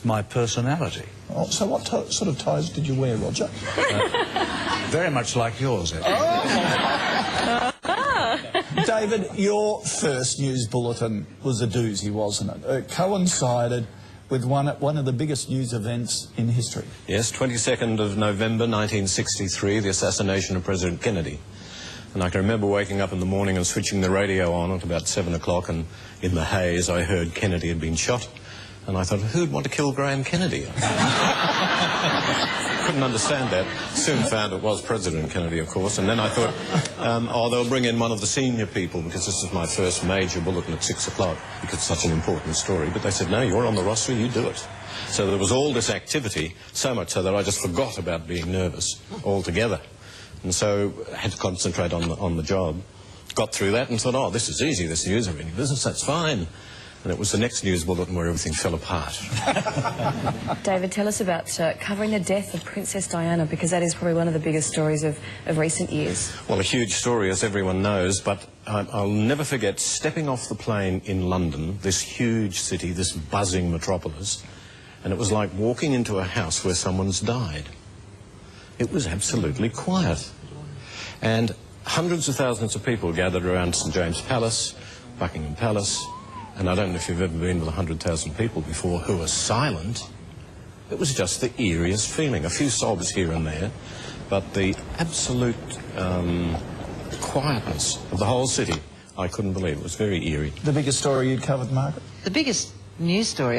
My personality. Oh, so what sort of ties did you wear, Roger? Very much like yours, Ed. David, your first news bulletin was a doozy, wasn't it? It coincided with one of the biggest news events in history. Yes, 22nd of November 1963, the assassination of President Kennedy. And I can remember waking up in the morning and switching the radio on at about 7 o'clock, and in the haze I heard Kennedy had been shot. And I thought, who'd want to kill Graham Kennedy? Couldn't understand that. Soon found it was President Kennedy, of course. And then I thought, oh, they'll bring in one of the senior people, because this is my first major bulletin at 6 o'clock, because it's such an important story. But they said, no, you're on the roster, you do it. So there was all this activity, so much so that I just forgot about being nervous altogether. And so I had to concentrate on the job. Got through that and thought, oh, this is easy, this news reading business, that's fine. And it was the next news bulletin where everything fell apart. David, tell us about covering the death of Princess Diana, because that is probably one of the biggest stories of recent years. Well, a huge story, as everyone knows, but I'll never forget stepping off the plane in London, this huge city, this buzzing metropolis, and it was like walking into a house where someone's died. It was absolutely quiet. And hundreds of thousands of people gathered around St James Palace, Buckingham Palace. And I don't know if you've ever been with 100,000 people before who are silent. It was just the eeriest feeling. A few sobs here and there, but the absolute quietness of the whole city, I couldn't believe. It was very eerie. The biggest story you'd covered, Margaret? The biggest news story